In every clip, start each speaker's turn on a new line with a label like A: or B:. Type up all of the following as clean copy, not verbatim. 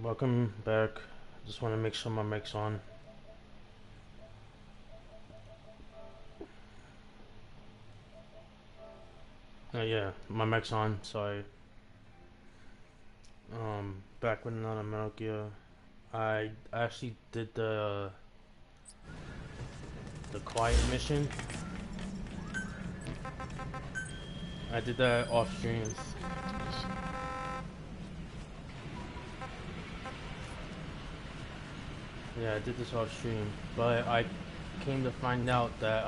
A: Welcome back. Just want to make sure my mic's on. Yeah, my mic's on. Sorry. Back with another Metal Gear. I actually did the quiet mission. I did that off stream. Yeah, I did this off stream, but I came to find out that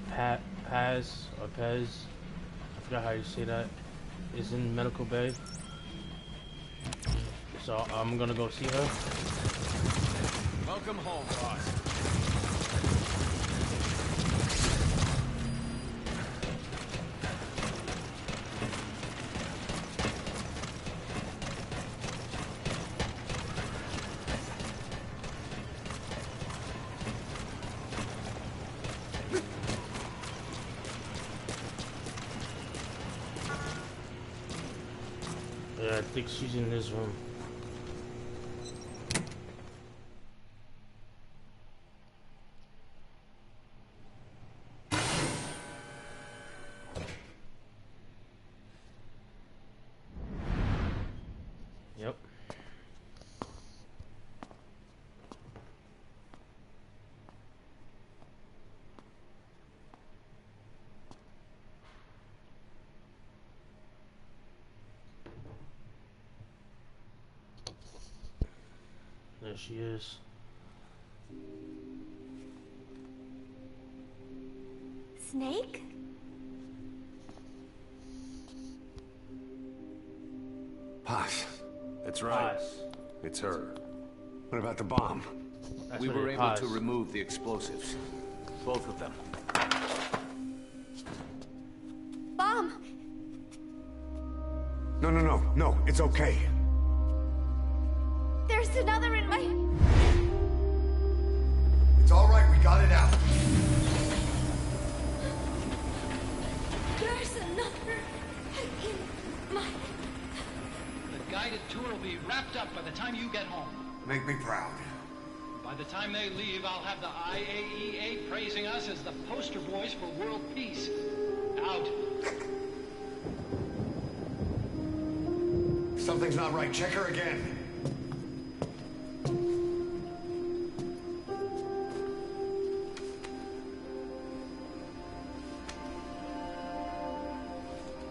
A: Paz or Pez, I forgot how you say that, is in medical bay. So I'm gonna go see her.
B: Welcome home, boss.
A: Yeah, I think she's in this room. Yep. There she is.
C: Snake?
D: Paz.
B: That's right.
A: Paz.
D: It's her. What about the bomb?
A: That's
B: We
A: what
B: were
A: it
B: able
A: Paz.
B: to remove the explosives. Both of them.
C: Bomb!
D: No, it's okay.
C: There's another in my...
D: It's all right, we got it out.
C: There's another in my...
E: The guided tour will be wrapped up by the time you get home.
D: Make me proud.
E: By the time they leave, I'll have the IAEA praising us as the poster boys for world peace. Out.
D: Something's not right. Check her again.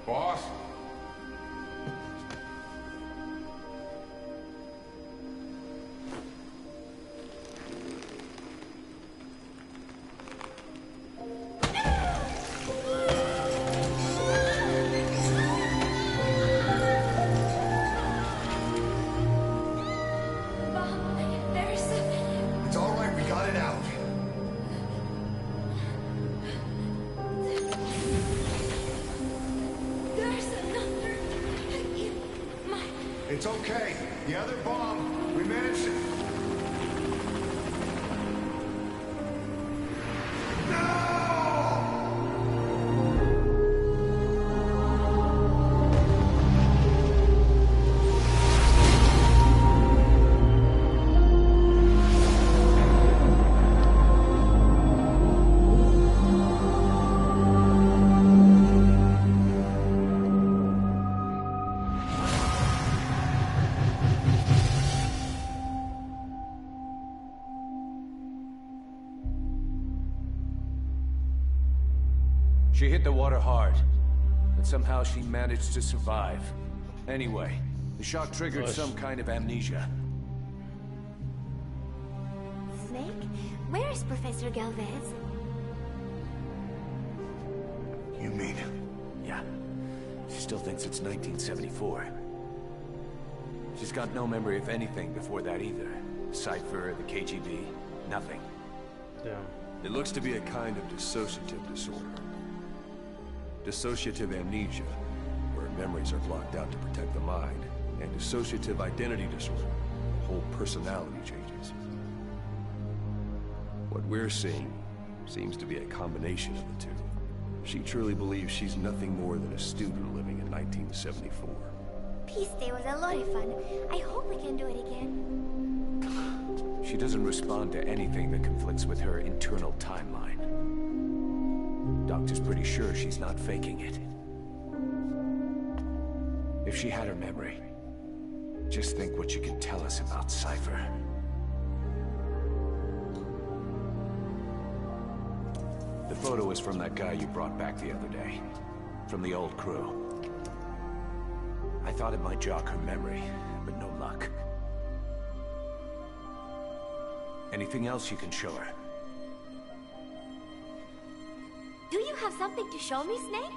D: Boss?
C: Bomb! There's...
D: It's all right, we got it out.
C: There's another in my...
D: It's okay. The other bomb, we managed it.
B: She hit the water hard, but somehow she managed to survive. Anyway, the shock triggered some kind of amnesia.
C: Snake? Where is Professor Galvez?
D: You mean?
B: Yeah, she still thinks it's 1974. She's got no memory of anything before that either. Cypher, the KGB, nothing.
A: Damn.
F: It looks to be a kind of dissociative disorder. Dissociative amnesia, where memories are blocked out to protect the mind, and dissociative identity disorder, the whole personality changes. What we're seeing seems to be a combination of the two. She truly believes she's nothing more than a student living in 1974.
C: Peace Day was a lot of fun. I hope we can do it again.
B: She doesn't respond to anything that conflicts with her internal timeline. Doctor's pretty sure she's not faking it. If she had her memory, just think what she could tell us about Cypher. The photo is from that guy you brought back the other day. From the old crew. I thought it might jog her memory, but no luck. Anything else you can show her?
C: Do you have something to show me, Snake?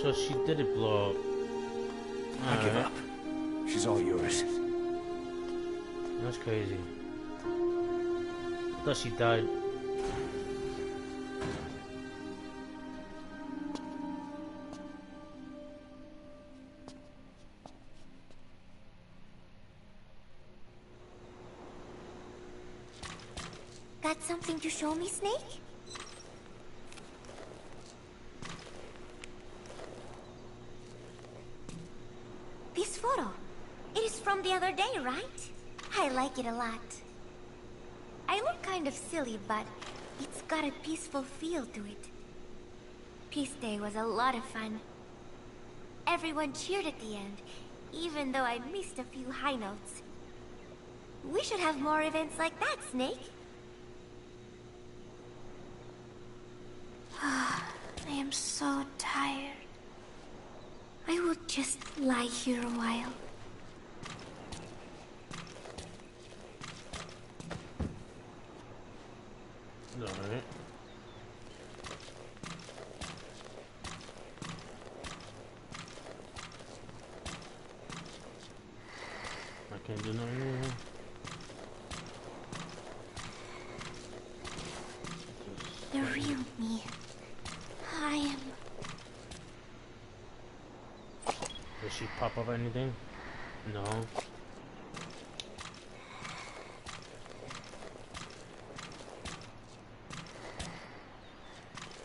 A: So she didn't blow up.
B: I give up. She's all yours.
A: That's crazy. I thought she died.
C: Got something to show me, Snake? This photo. It is from the other day, right? I like it a lot. I look kind of silly, but it's got a peaceful feel to it. Peace Day was a lot of fun. Everyone cheered at the end, even though I missed a few high notes. We should have more events like that, Snake. I am so tired. I will just lie here a while.
A: Alright. I can't do nothing here.
C: The real me. I am...
A: Did she pop up anything? No.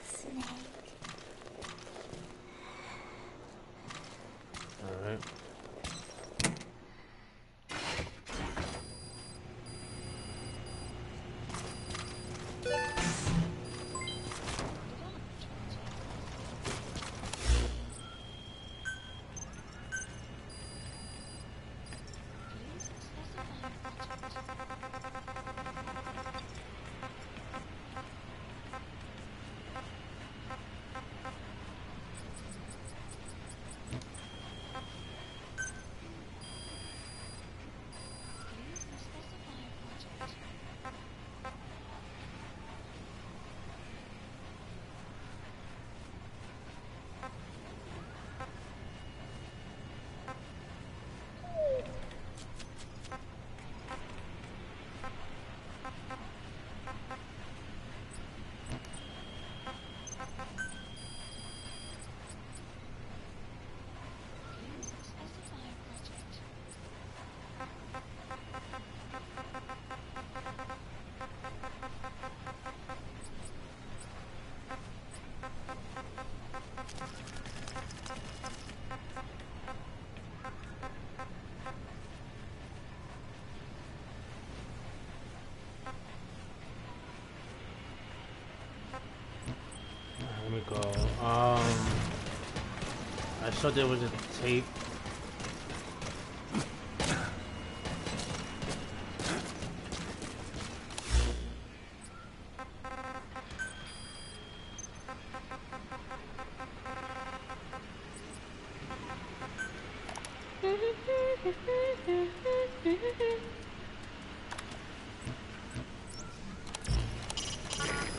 C: Snake.
A: Alright. Let me go. I saw there was a tape.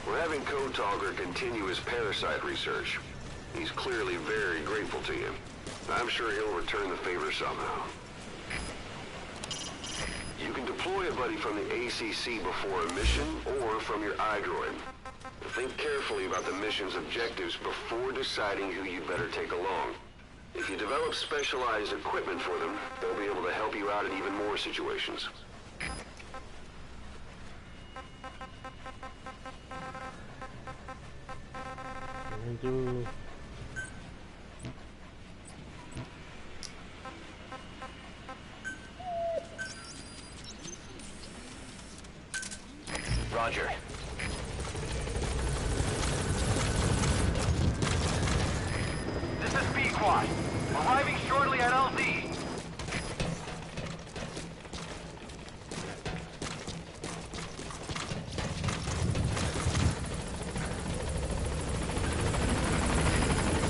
F: We're having Code Talker continue his parasite research. He's clearly very grateful to you. I'm sure he'll return the favor somehow. You can deploy a buddy from the ACC before a mission or from your iDroid. Think carefully about the mission's objectives before deciding who you'd better take along. If you develop specialized equipment for them, they'll be able to help you out in even more situations.
A: And do.
B: Roger.
G: This is Pequod. Arriving shortly at LZ.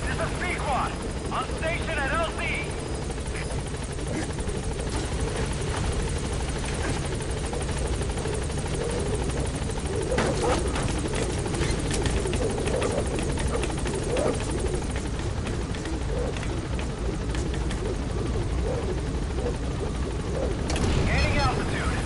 G: This is Pequod. On station at LZ. Gaining altitude.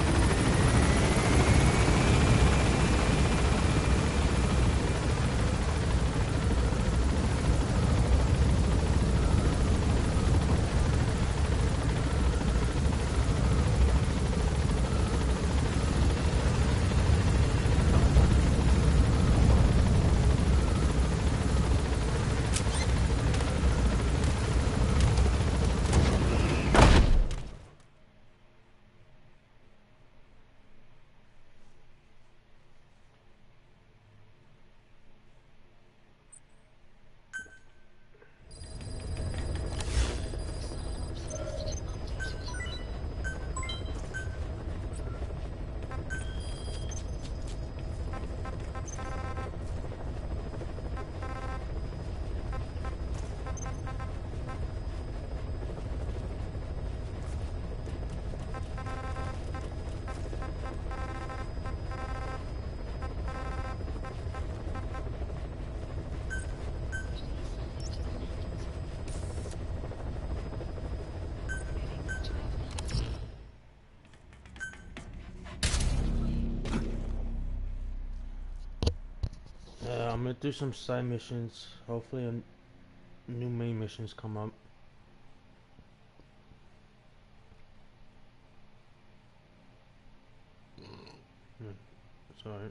A: I'm gonna do some side missions. Hopefully, new main missions come up. Sorry.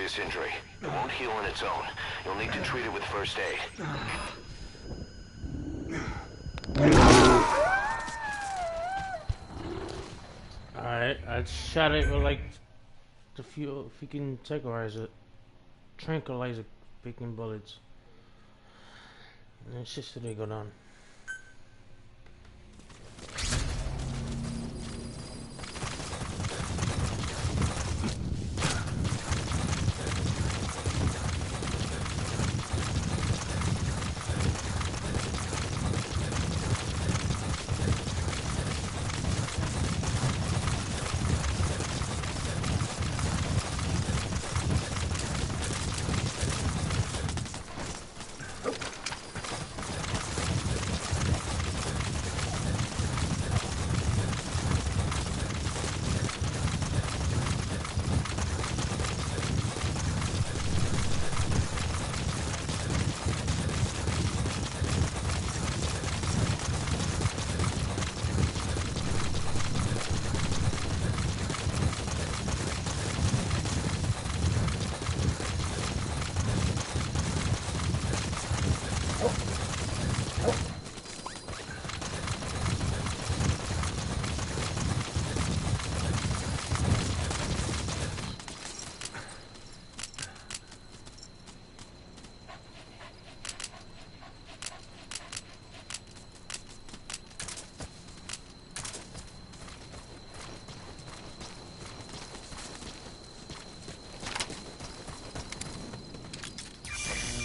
F: serious injury. It won't heal on its own. You'll need to treat it with first aid.
A: Alright, I shot it with like the few, if you can tranquilize it, picking bullets. And it's just so they go down.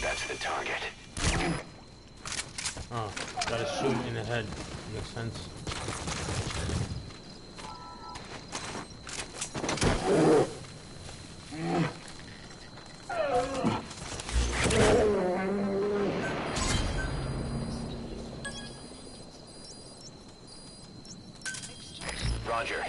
F: That's the target.
A: Oh, gotta shoot in the head. Makes sense.
F: Roger.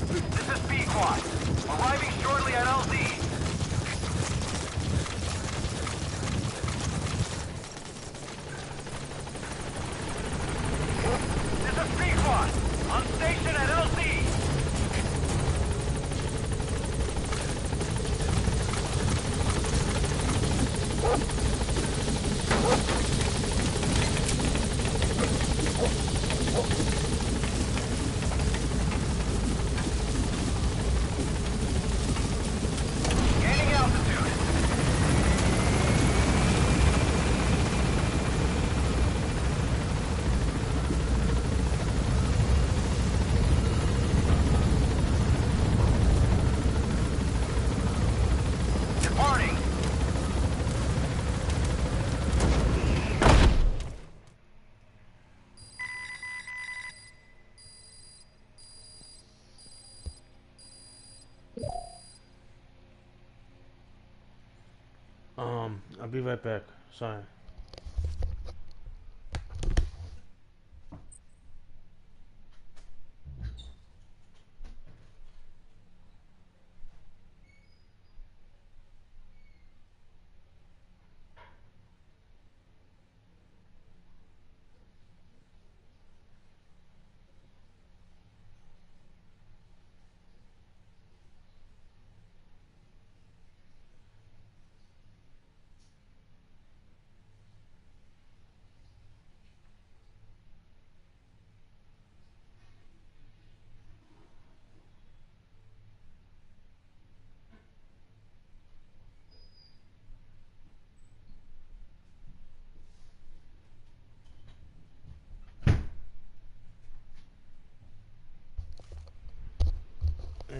G: This is Pequod. Arriving shortly at LZ. This is Pequod. On station at LZ. Gaining altitude. Departing.
A: I'll be right back. Sorry.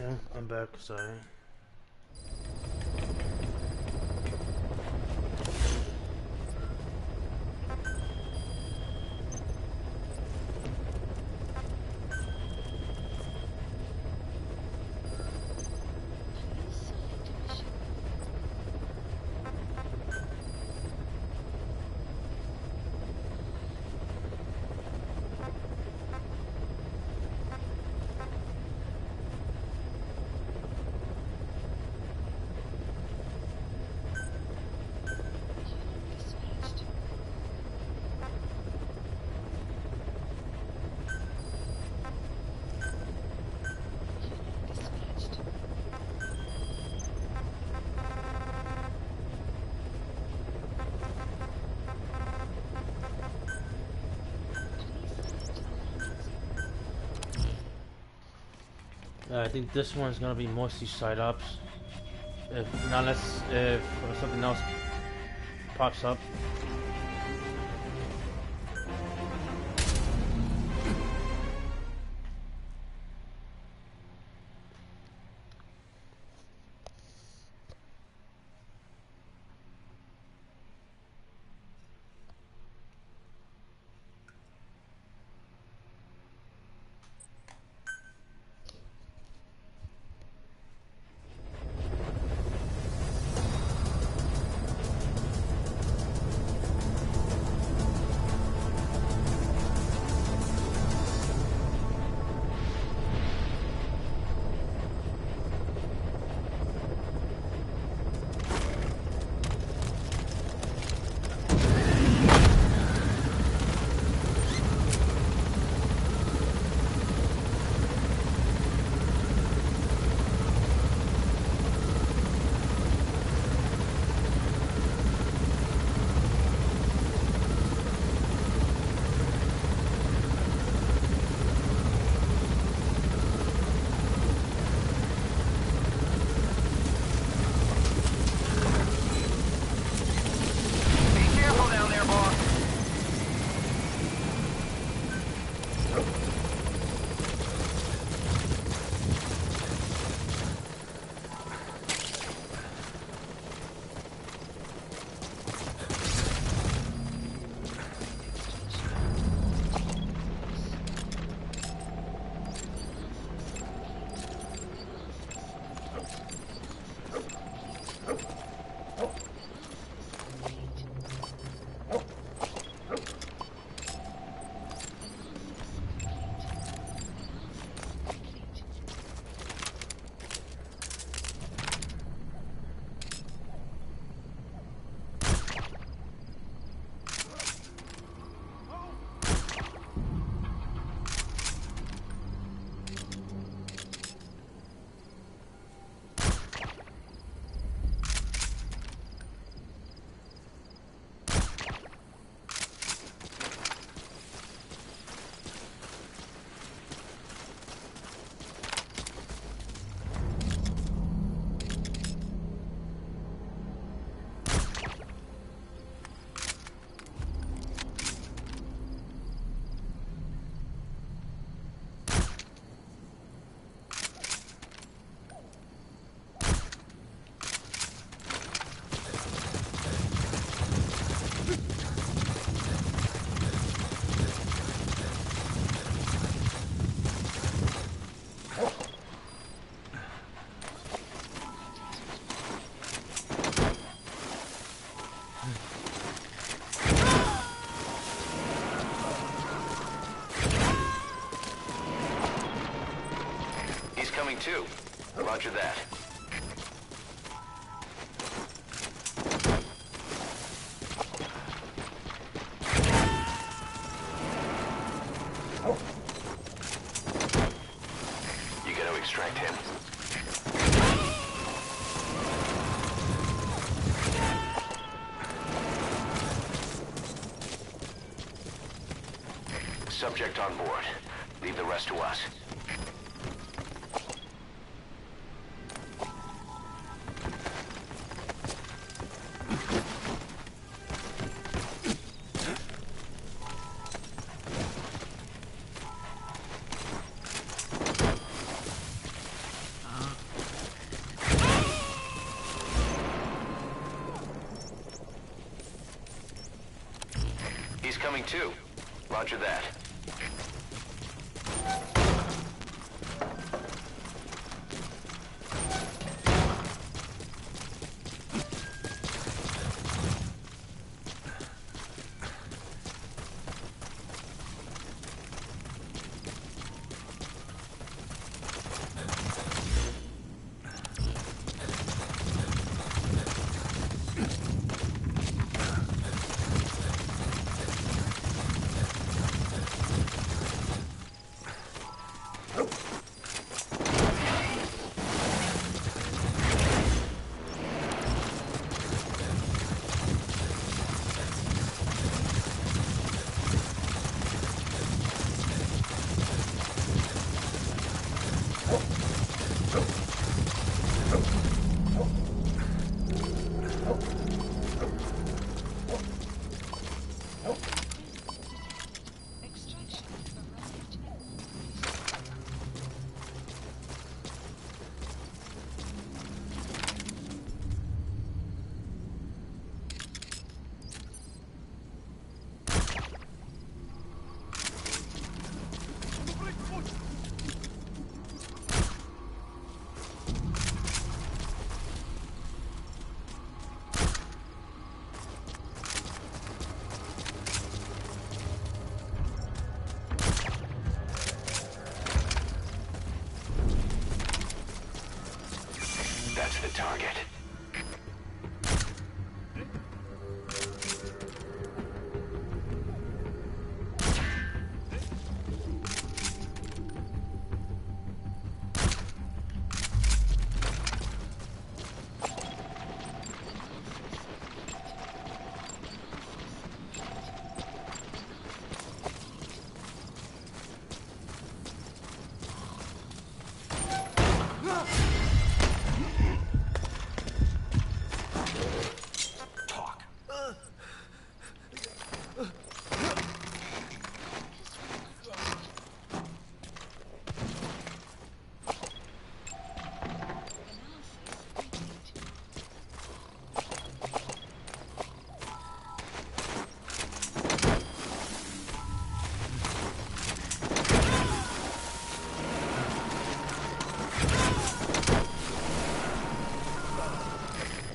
A: Okay, I'm back, sorry. I think this one's gonna be mostly side ups. If something else pops up.
F: Coming too. Roger that. You got to extract him. Subject on board. Leave the rest to us. He's coming too. Roger that. That's the target.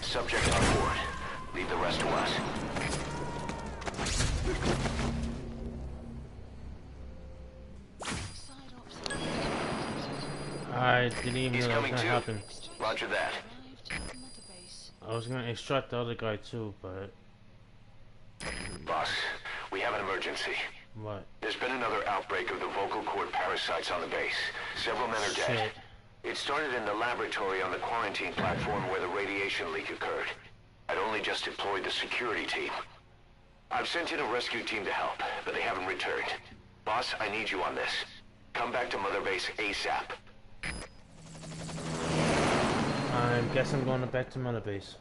F: Subject on board. Leave the rest to us.
A: I didn't even know that was gonna happen.
F: Roger that.
A: I was gonna extract the other guy too, but...
F: Boss, we have an emergency.
A: What?
F: There's been another outbreak of the vocal cord parasites on the base. Several men are dead.
A: Shit.
F: It started in the laboratory on the quarantine platform where the radiation leak occurred. I'd only just deployed the security team. I've sent in a rescue team to help, but they haven't returned. Boss, I need you on this. Come back to Mother Base ASAP.
A: I guess I'm going back to Mother Base.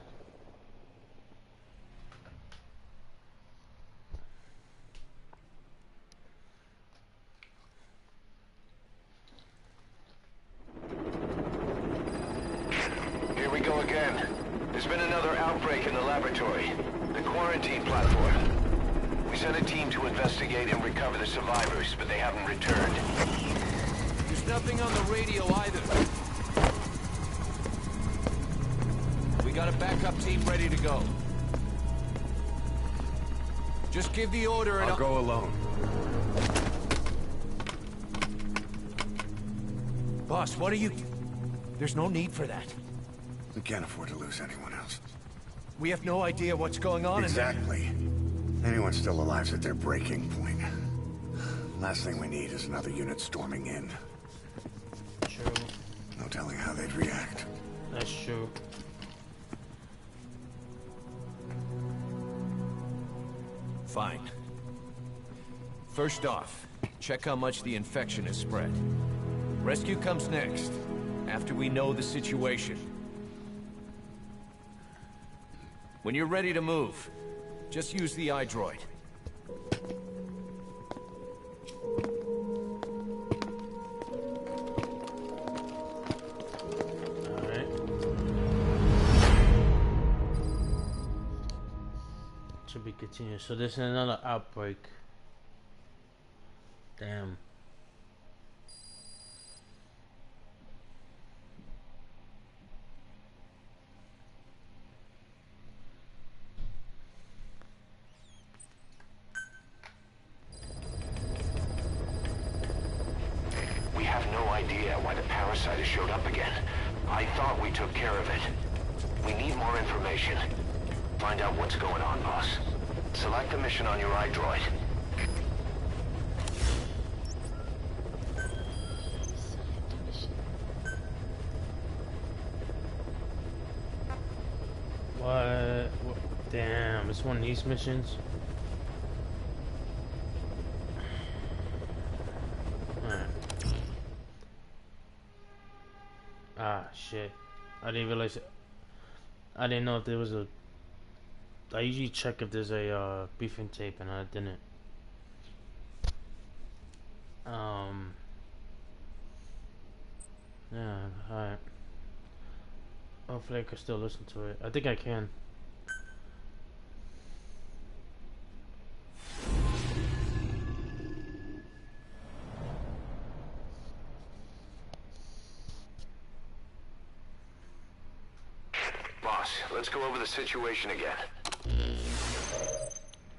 F: Here we go again. There's been another outbreak in the laboratory. The quarantine platform. We sent a team to investigate and recover the survivors, but they haven't returned.
B: There's nothing on the radio either. We got a backup team ready to go. Just give the order and
D: I'll go alone.
B: Boss, what are you... There's no need for that.
D: We can't afford to lose anyone else.
B: We have no idea what's going on
D: Exactly. Anyone still alive's at their breaking point. Last thing we need is another unit storming in.
A: True.
D: No telling how they'd react.
A: That's true.
B: Fine. First off, check how much the infection has spread. Rescue comes next, after we know the situation. When you're ready to move, just use the iDroid.
A: Alright. To be continued. So this is another outbreak. Damn.
F: We have no idea why the parasite has showed up again. I thought we took care of it. We need more information. Find out what's going on, boss. Select the mission on your iDroid.
A: What? Damn, it's one of these missions. Alright. Ah, shit. I didn't realize it. I didn't know if there was a... I usually check if there's a briefing tape, and I didn't. Yeah, alright. Hopefully I can still listen to it. I think I can.
F: Boss, let's go over the situation again.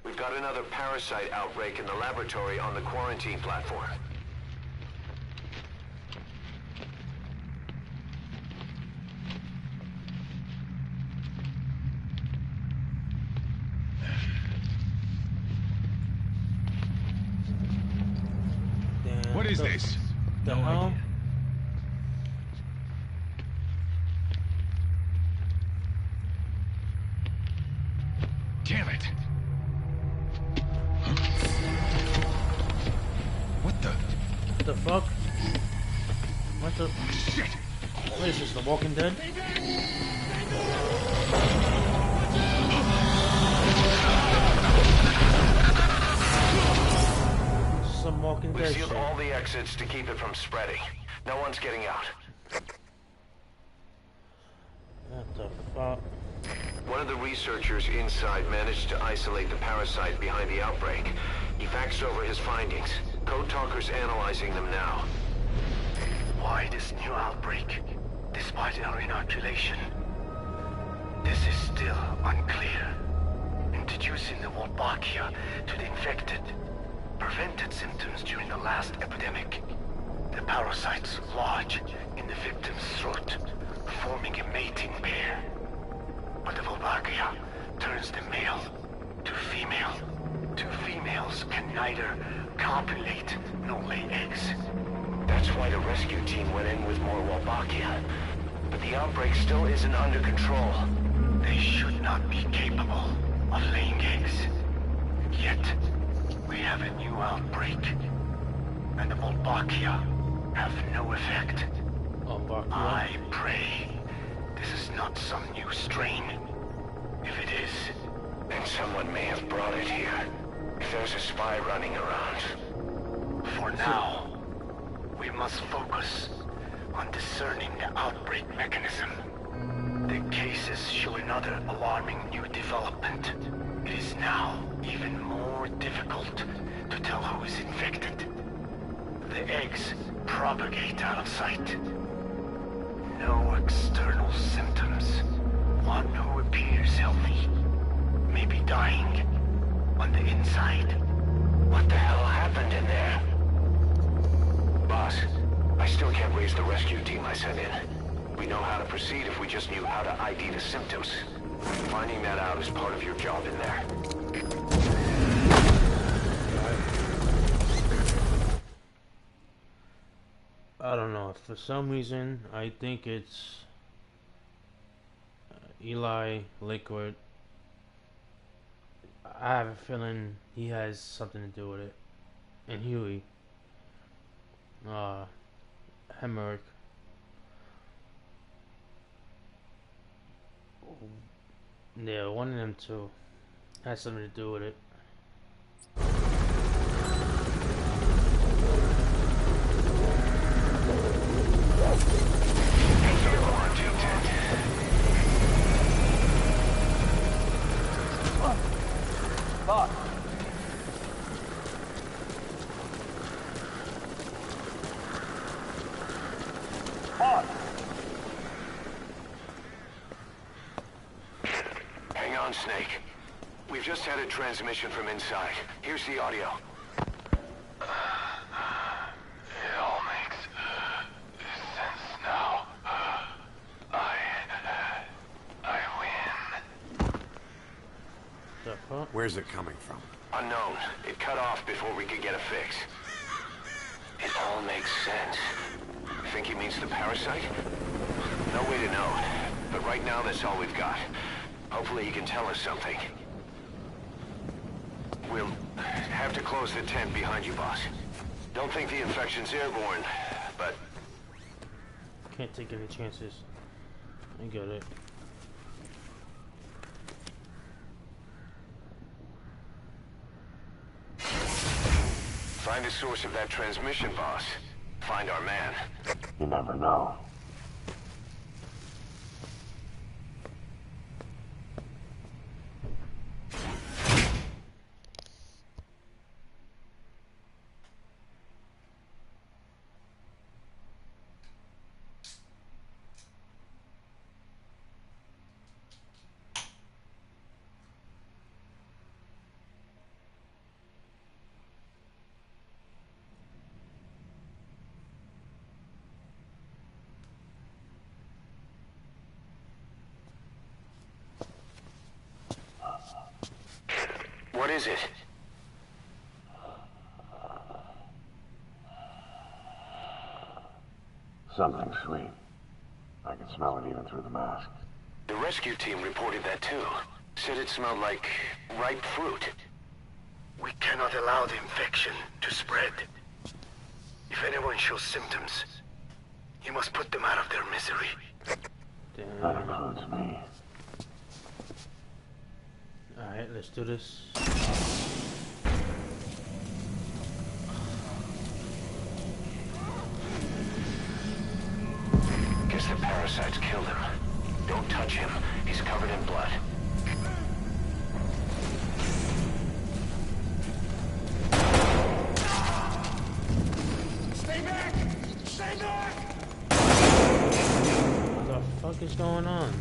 F: We've got another parasite outbreak in the laboratory on the quarantine platform.
A: Damn,
H: What is this?
A: The hell?
H: Damn it! What the?
A: What the fuck? What the?
H: Shit!
A: What is this, The Walking Dead? Some Walking
F: We've
A: Dead
F: sealed
A: shit.
F: all the exits to keep it from spreading. No one's getting out.
A: What the fuck?
F: One of the researchers inside managed to isolate the parasite behind the outbreak. He faxed over his findings. Code Talker's analyzing them now.
I: Why this new outbreak, despite our inoculation? This is still unclear. Introducing the Wolbachia to the infected prevented symptoms during the last epidemic. The parasites lodge in the victim's throat, forming a mating pair. But the Wolbachia turns the male to female. Two females can neither copulate nor lay eggs.
F: That's why the rescue team went in with more Wolbachia. But the outbreak still isn't under control.
I: They should not be capable of laying eggs. Yet, we have a new outbreak. And the Wolbachia have no effect.
A: Wolbachia?
I: I pray this is not some new strain. If it is,
F: then someone may have brought it here. If there's a spy running around.
I: For now, we must focus on discerning the outbreak mechanism. The cases show another alarming new development. It is now even more difficult to tell who is infected. The eggs propagate out of sight. No external symptoms. One who appears healthy may be dying on the inside.
F: What the hell happened in there? Boss, I still can't raise the rescue team I sent in. We know how to proceed if we just knew how to ID the symptoms. Finding that out is part of your job in there.
A: I don't know. For some reason, I think it's Eli Liquid. I have a feeling he has something to do with it. And Huey. Hemerick. Yeah, one of them two has something to do with it.
G: Boss. Boss.
F: Hang on, Snake. We've just had a transmission from inside. Here's the audio.
I: It all makes sense now. I win.
A: The fuck?
D: Where's it coming from?
F: Unknown. It cut off before we could get a fix. It all makes sense. Think he means the parasite? No way to know. But right now, that's all we've got. Hopefully he can tell us something. We'll have to close the tent behind you, boss. Don't think the infection's airborne, but...
A: Can't take any chances. I get it.
F: Find the source of that transmission, boss. Find our man.
D: You never know.
F: What is it?
D: Something sweet. I can smell it even through the mask.
F: The rescue team reported that too. Said it smelled like ripe fruit.
I: We cannot allow the infection to spread. If anyone shows symptoms, you must put them out of their misery.
D: That includes me.
A: Alright, let's do this.
F: Guess the parasites killed him. Don't touch him. He's covered in blood.
G: Stay back! Stay back!
A: What the fuck is going on?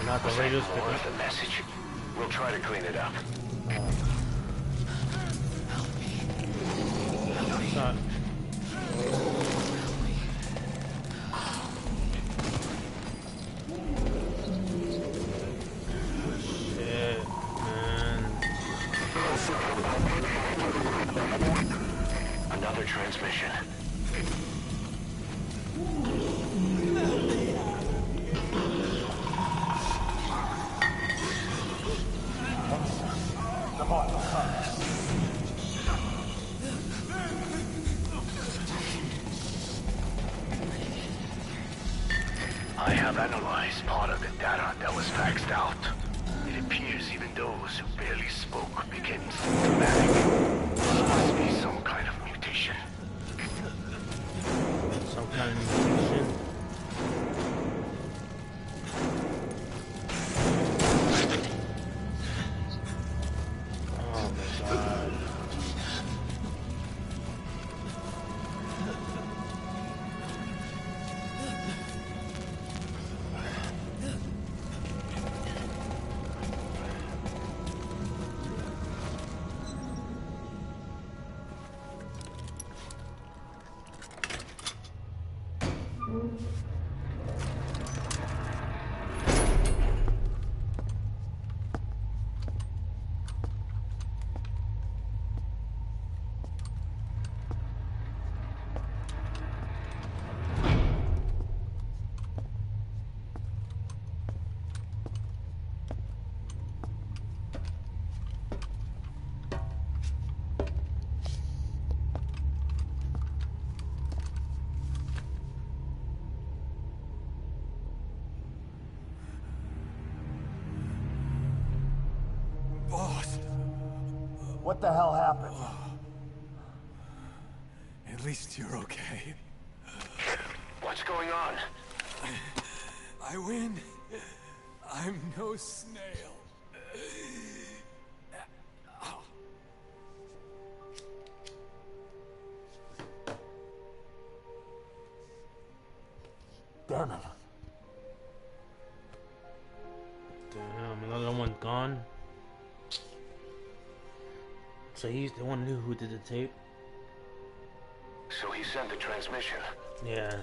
A: Not the radio's picking
F: What's
A: up.
F: the message? We'll try to clean it up.
A: Shot. Shit, man.
F: Another transmission.
I: I have analyzed part of the data that was faxed out. It appears even those who barely spoke became symptomatic. This must be some kind of mutation.
A: Some kind of mutation. Oh my god.
G: Boss,
J: What the hell happened?
G: at least you're okay.
F: What's going on?
H: I win. I'm no snail.
J: Damn it.
A: Damn, another one gone. So he's the one who did the tape?
F: So he sent the transmission.
A: Yeah.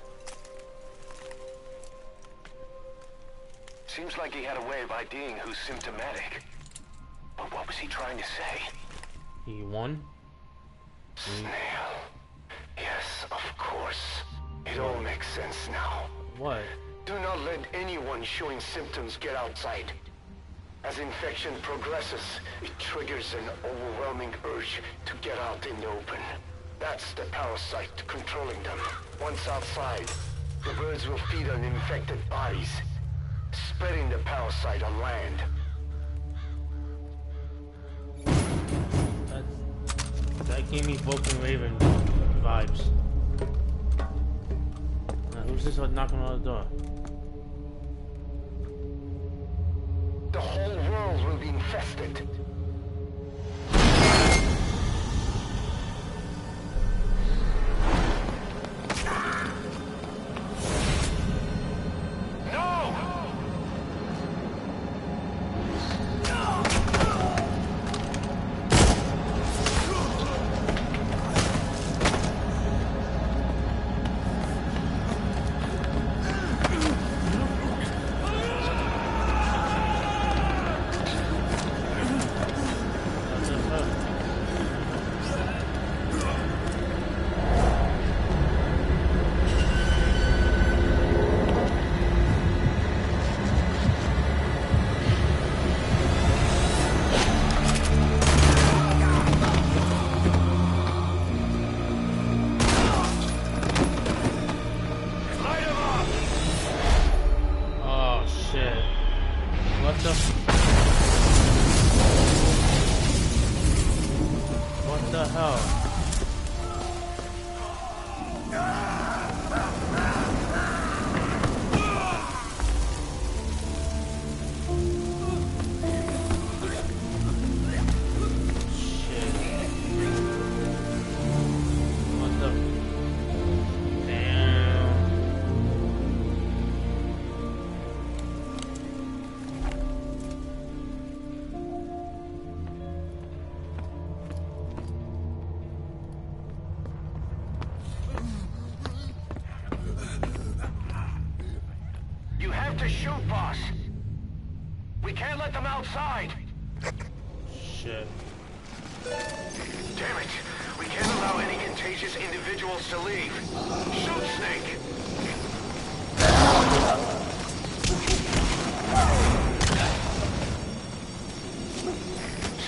F: Seems like he had a way of IDing who's symptomatic. But what was he trying to say?
A: He won?
F: Snail. Yes, of course. It all makes sense now.
A: What?
F: Do not let anyone showing symptoms get outside. As infection progresses, it triggers an overwhelming urge to get out in the open. That's the parasite controlling them. Once outside, the birds will feed on infected bodies, spreading the parasite on land.
A: That gave me Vulcan Raven vibes. Who's this knocking on the door?
F: The whole world will be infested. Shoot, boss! We can't let them outside!
A: Shit.
F: Damn it! We can't allow any contagious individuals to leave! Shoot, Snake!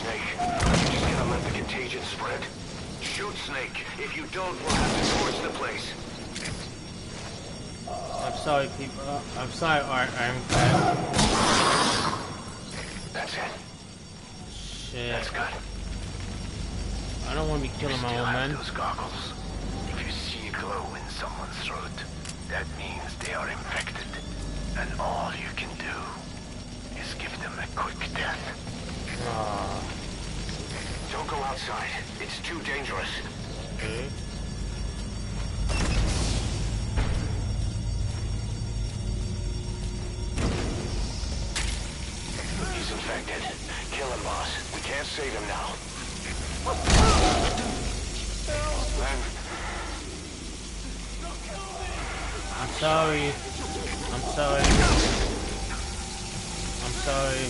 F: Snake, you just gotta let the contagion spread. Shoot, Snake. If you don't, we'll have to torch the place.
A: I'm sorry, people. I'm sorry, Art. I'm
F: That's it.
A: Shit.
F: That's good.
A: I don't want to be killing my own men.
I: Those goggles. If you see a glow in someone's throat, that means they are infected. And all you can do is give them a quick death.
F: Don't go outside. It's too dangerous.
A: Okay.
F: He's infected. Kill him, boss. We can't save him now. Then...
A: I'm sorry. I'm sorry. I'm sorry.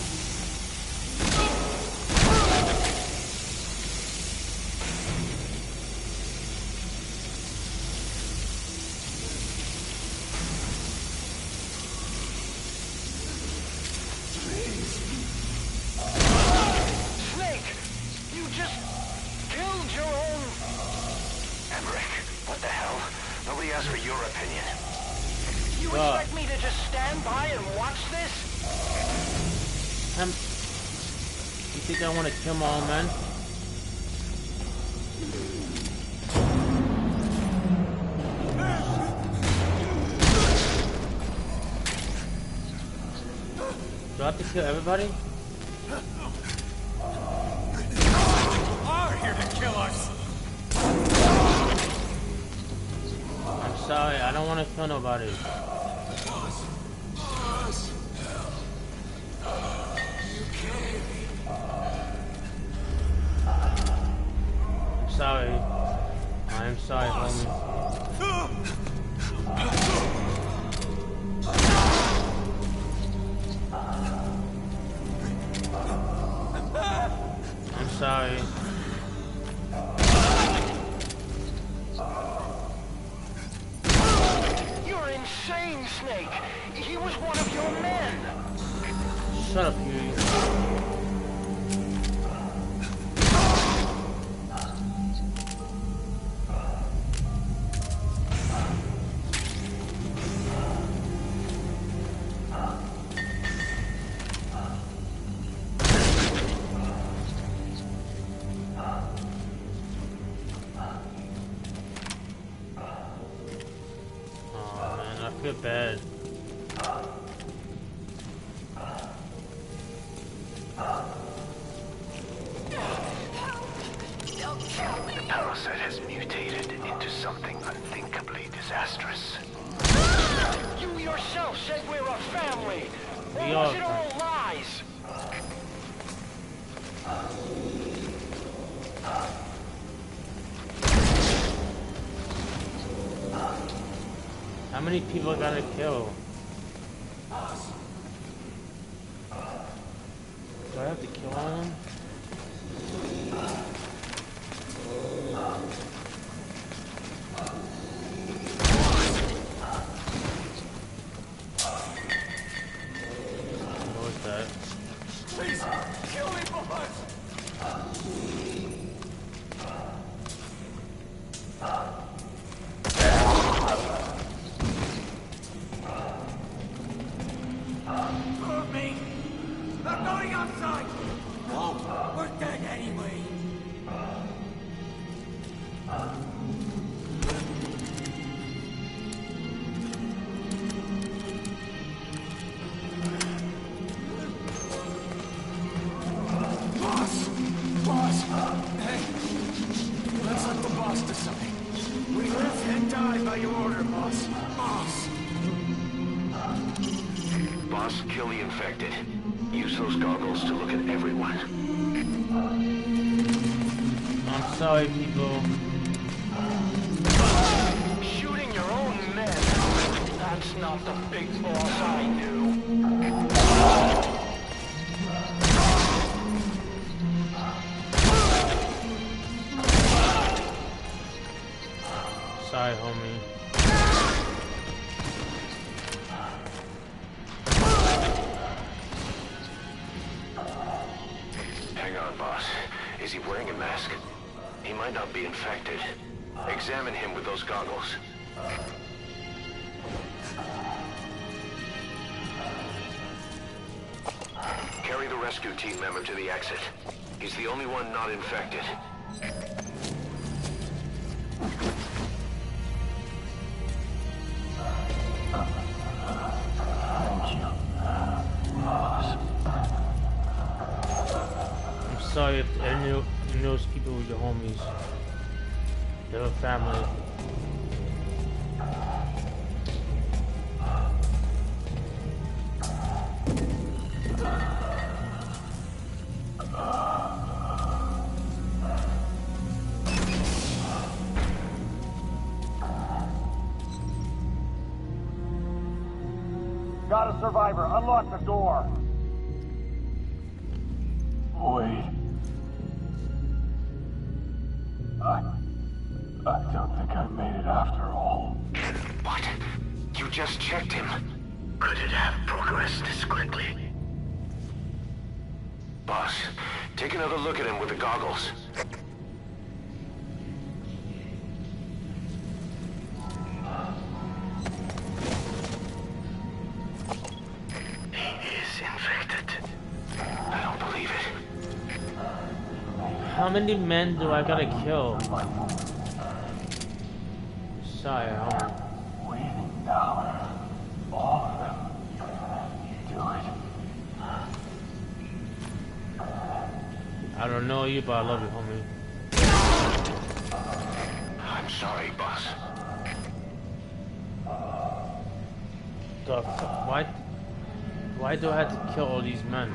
F: For your opinion.
G: You expect me to just stand by and watch this?
A: You think I want to kill my own men? Do I have to kill everybody?
H: Are here to kill us.
A: I'm sorry, I don't want to kill nobody. I'm sorry. I'm sorry, homie. I'm sorry.
I: You're insane, Snake. He was one of your men.
A: Shut up, Huey. I feel bad.
I: The parasite has mutated into something unthinkably disastrous. You yourself said we're a family! Or
A: We
I: was
A: are
I: it all lies?
A: How many people I gotta kill? Do I have to kill all of them? What was that?
H: Please, kill me, boss. Move me. I'm going outside. No, we're dead anyway. Boss! Hey! Let's let the boss decide. We live and die by your order, boss. Boss!
F: Boss, kill the infected. Use those goggles to look at everyone.
A: I'm sorry, people.
I: Shooting your own men. That's not the big boss I knew.
A: Sorry, homie.
F: Hang on, boss. Is he wearing a mask? He might not be infected. Examine him with those goggles. Carry the rescue team member to the exit. He's the only one not infected.
A: I'm sorry if any of those people were your homies. They were family.
J: Got a survivor. Unlock the door.
K: Wait. I don't think I made it after all.
F: What? You just checked him.
I: Could it have progressed this quickly?
F: Boss, take another look at him with the goggles.
I: He is infected.
F: I don't believe it.
A: How many men do I gotta kill? Sorry, homie.
K: Waiting now. All of them. Do it.
A: I don't know you, but I love you, homie.
I: I'm sorry, boss.
A: The why? Why do I have to kill all these men?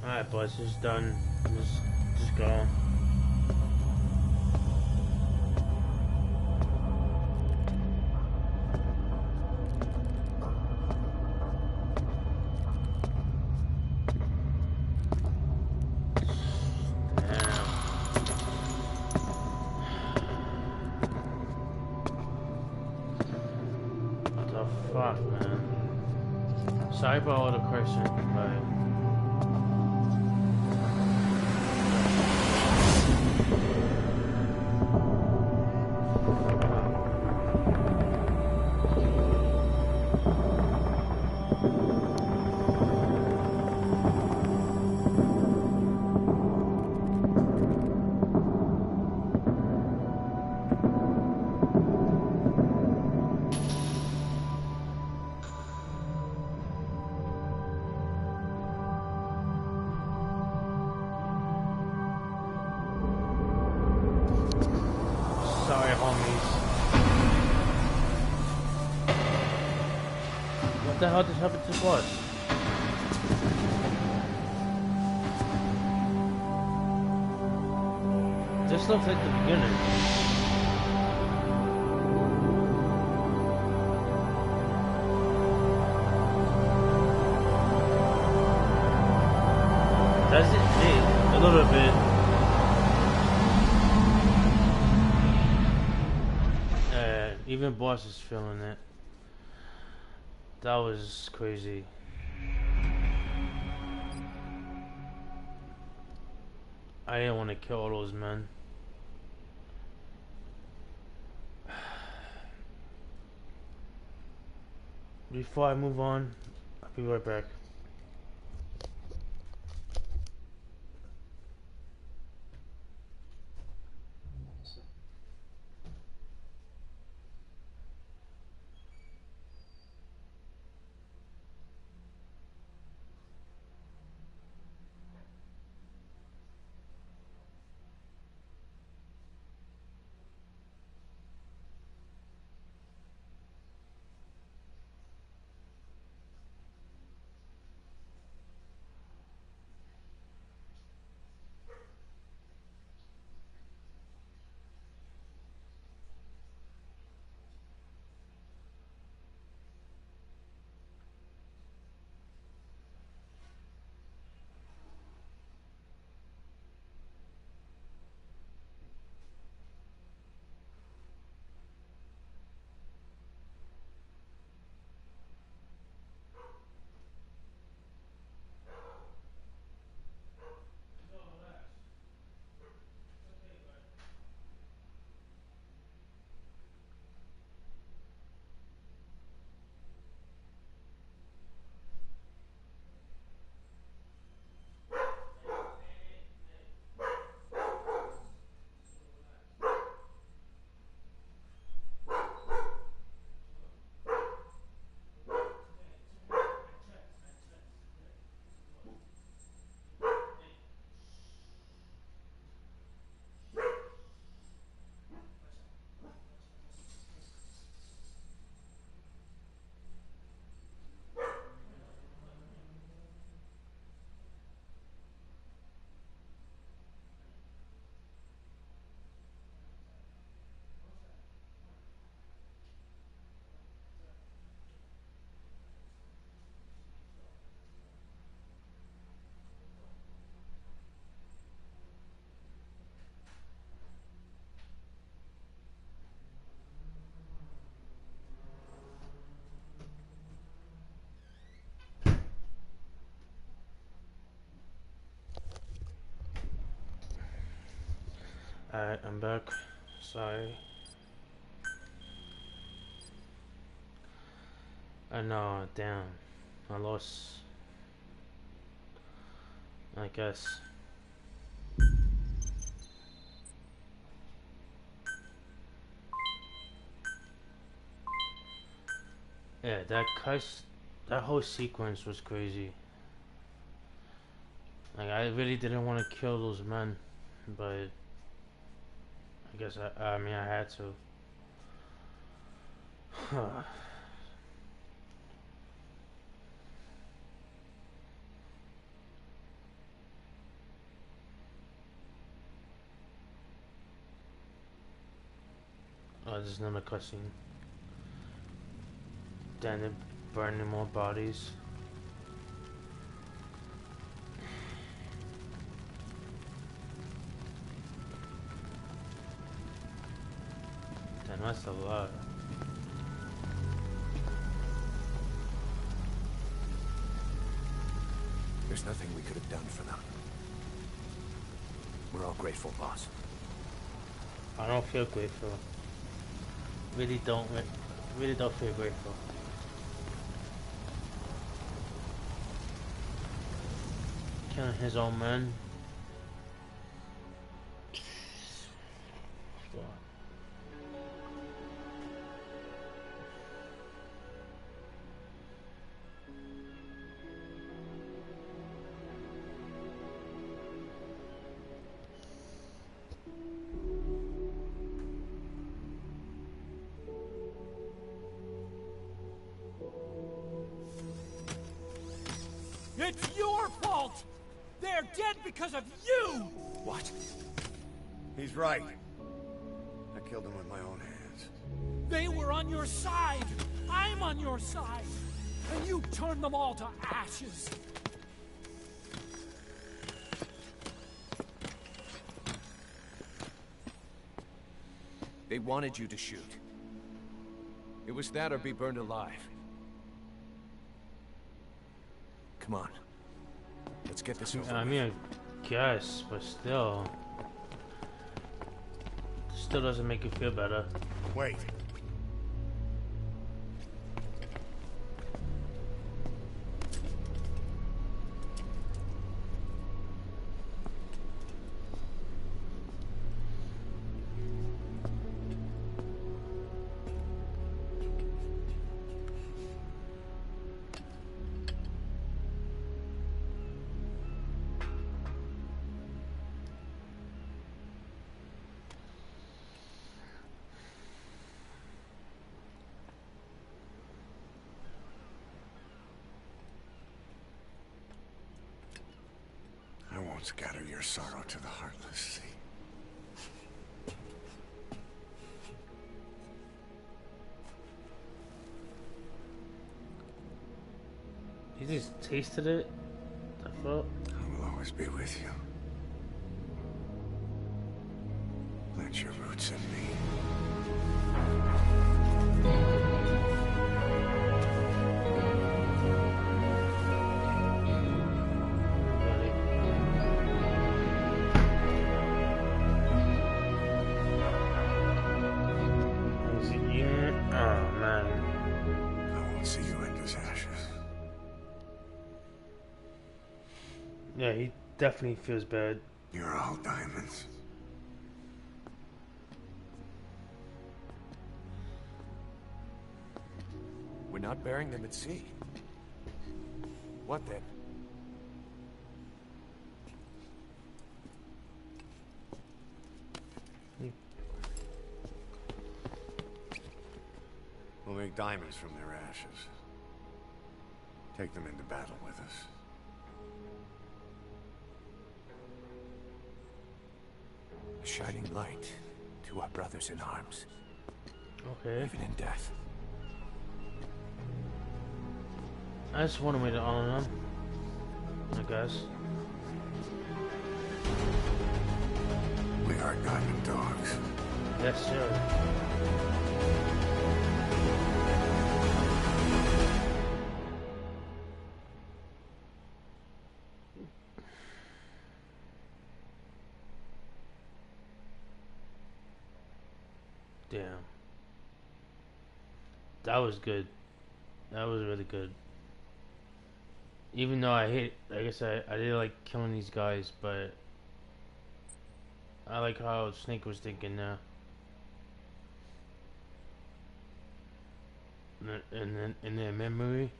A: Alright, boys, it's done. Just go. Fuck, man. Sorry about all the question, but sorry, homies. What the hell just happened to the boss? This looks like the beginning. Does it? Hey, a little bit. Even boss is feeling it. That was crazy. I didn't want to kill all those men. Before I move on, I'll be right back. Alright, I'm back. Sorry. I know, damn. I lost. I guess. Yeah, that whole sequence was crazy. Like, I really didn't want to kill those men, but I guess I mean, I had to. Oh, there's another cutscene. Then they're burning more bodies. Damn, that's a lot.
B: There's nothing we could have done for them. We're all grateful, boss.
A: I don't feel grateful. Really don't feel grateful. Killing his own men.
H: It's your fault! They're dead because of you!
D: What? He's right. I killed him with my own hands.
H: They were on your side! I'm on your side! And you turned them all to ashes!
B: They wanted you to shoot. It was that or be burned alive. Come on. Let's get this over.
A: I mean, I guess, but still doesn't make you feel better.
D: Wait. I won't scatter your sorrow to the heartless sea.
A: You just tasted it? The fuck?
D: I will always be with you. Plant your roots in me.
A: Yeah, he definitely feels bad.
D: You're all diamonds.
B: We're not burying them at sea. What then?
D: We'll make diamonds from their ashes. Take them into battle with us.
B: A shining light to our brothers in arms.
A: Okay.
B: Even in death.
A: That's one way to honor them, I guess.
D: We are diamond dogs.
A: Yes, sir. Damn. That was good. That was really good. Even though I guess I didn't like killing these guys, but I like how Snake was thinking now. in their memory.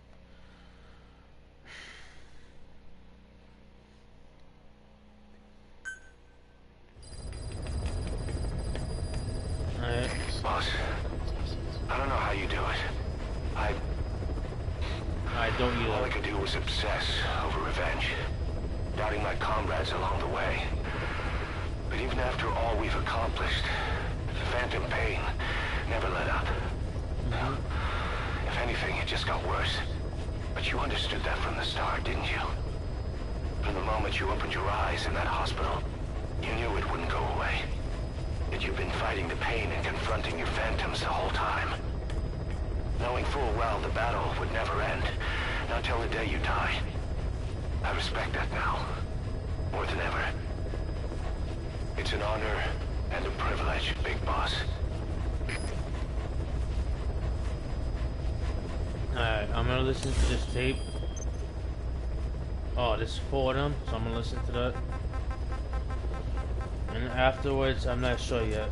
A: Alright.
F: Boss, I don't know how you do it.
A: I don't either.
F: All I could do was obsess over revenge, doubting my comrades along the way. But even after all we've accomplished, the phantom pain never let up. If anything, it just got worse. But you understood that from the start, didn't you? From the moment you opened your eyes in that hospital, you knew it wouldn't go away. Yet you've been fighting the pain and confronting your phantoms the whole time. Knowing full well the battle would never end, not till the day you die. I respect that now, more than ever. It's an honor and a privilege, Big Boss.
A: Alright, I'm gonna listen to this tape. Oh, there's 4 of them, so I'm gonna listen to that. And afterwards, I'm not sure yet.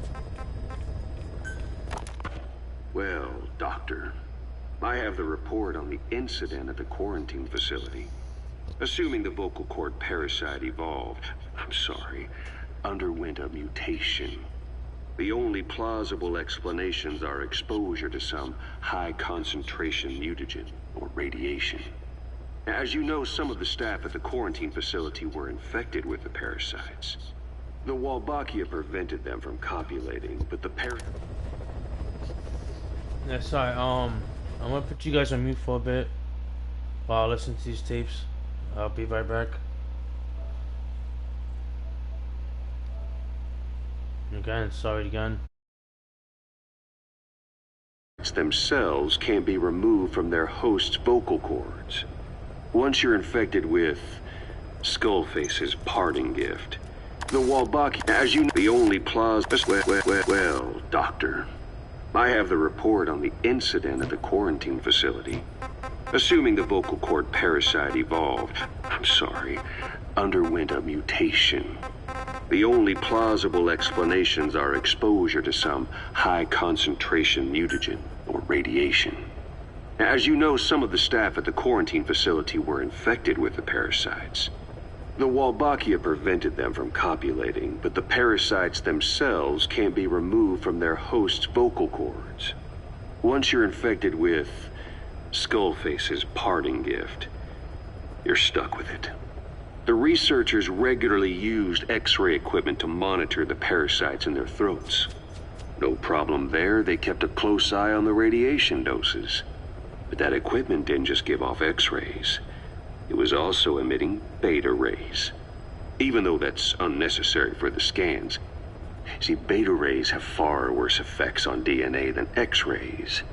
L: Well, Doctor, I have the report on the incident at the quarantine facility. Assuming the vocal cord parasite underwent a mutation. The only plausible explanations are exposure to some high-concentration mutagen, or radiation. As you know, some of the staff at the quarantine facility were infected with the parasites. The Wolbachia prevented them from copulating, but the
A: Yeah, sorry, I'm gonna put you guys on mute for a bit while I listen to these tapes. I'll be right back. Again, sorry again.
L: Themselves can't be removed from their host's vocal cords. Once you're infected with Skullface's parting gift, the Wolbachia, as you know, the only well, Doctor, I have the report on the incident at the quarantine facility. Assuming the vocal cord parasite underwent a mutation. The only plausible explanations are exposure to some high-concentration mutagen, or radiation. As you know, some of the staff at the quarantine facility were infected with the parasites. The Wolbachia prevented them from copulating, but the parasites themselves can't be removed from their host's vocal cords. Once you're infected with Skullface's parting gift, you're stuck with it. The researchers regularly used X-ray equipment to monitor the parasites in their throats. No problem there, they kept a close eye on the radiation doses. But that equipment didn't just give off X-rays. It was also emitting beta rays. Even though that's unnecessary for the scans. See, beta rays have far worse effects on DNA than X-rays.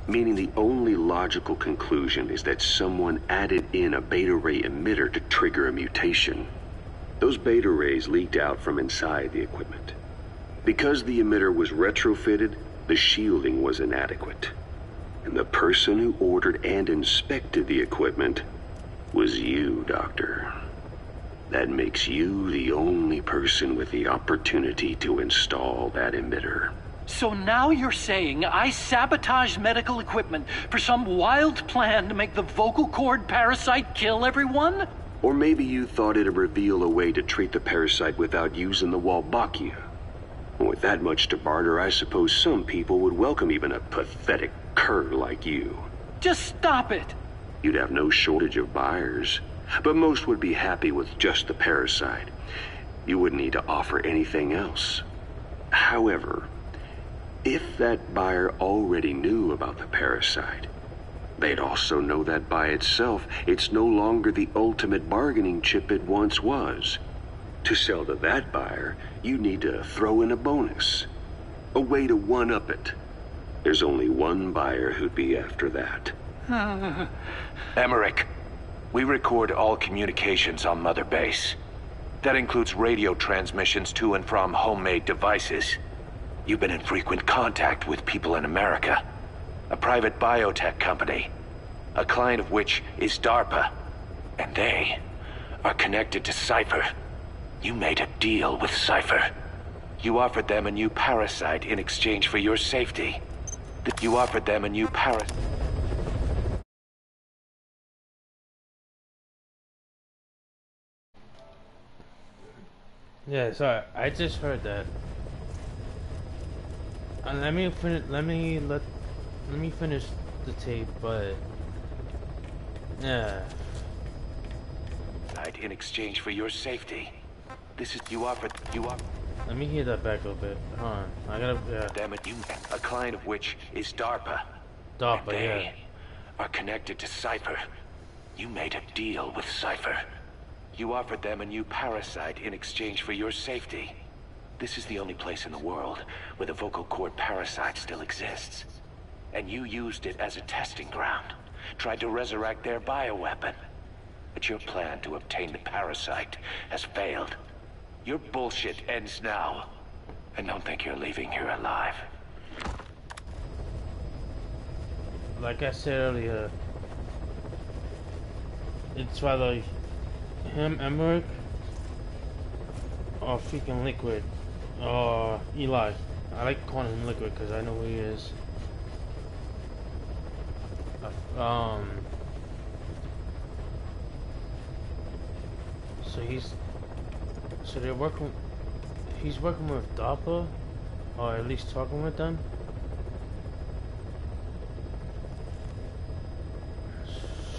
L: Meaning the only logical conclusion is that someone added in a beta ray emitter to trigger a mutation. Those beta rays leaked out from inside the equipment. Because the emitter was retrofitted, the shielding was inadequate. And the person who ordered and inspected the equipment was you, Doctor. That makes you the only person with the opportunity to install that emitter.
M: So now you're saying I sabotaged medical equipment for some wild plan to make the vocal cord parasite kill everyone?
L: Or maybe you thought it'd reveal a way to treat the parasite without using the Wolbachia. With that much to barter, I suppose some people would welcome even a pathetic cur like you.
M: Just stop it!
L: You'd have no shortage of buyers, but most would be happy with just the parasite. You wouldn't need to offer anything else. However, if that buyer already knew about the parasite, they'd also know that by itself, it's no longer the ultimate bargaining chip it once was. To sell to that buyer, you need to throw in a bonus. A way to one-up it. There's only one buyer who'd be after that.
G: Emmerich, we record all communications on Mother Base. That includes radio transmissions to and from homemade devices. You've been in frequent contact with people in America. A private biotech company. A client of which is DARPA. And they are connected to Cypher. You made a deal with Cypher. You offered them a new parasite in exchange for your safety. You offered them a new parasite.
A: Yeah, sorry, I just heard that. And let me finish the tape, but yeah.
G: In exchange for your safety, this is you offered.
A: Let me hear that back a little bit. Hold on, I gotta.
G: Them and you, a client of which is DARPA.
A: DARPA,
G: and they
A: yeah.
G: Are connected to Cypher. You made a deal with Cypher. You offered them a new parasite in exchange for your safety. This is the only place in the world where the vocal cord parasite still exists. And you used it as a testing ground. Tried to resurrect their bioweapon. But your plan to obtain the parasite has failed. Your bullshit ends now. And don't think you're leaving here alive.
A: Like I said earlier, it's either him, Emmerich, or freaking Liquid, or Eli. I like calling him Liquid because I know who he is. So they're working. He's working with DARPA, or at least talking with them.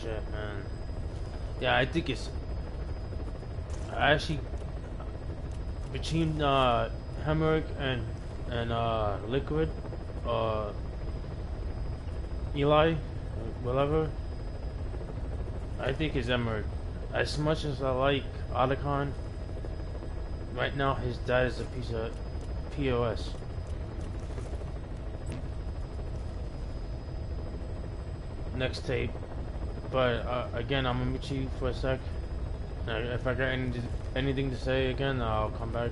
A: Shit, man. Yeah, I think it's actually between Emmerich and Liquid, Eli, whatever. I think it's Emmerich. As much as I like Otacon, right now his dad is a piece of POS. Next tape. But again, I'm gonna meet you for a sec. If I got anything to say again, I'll come back.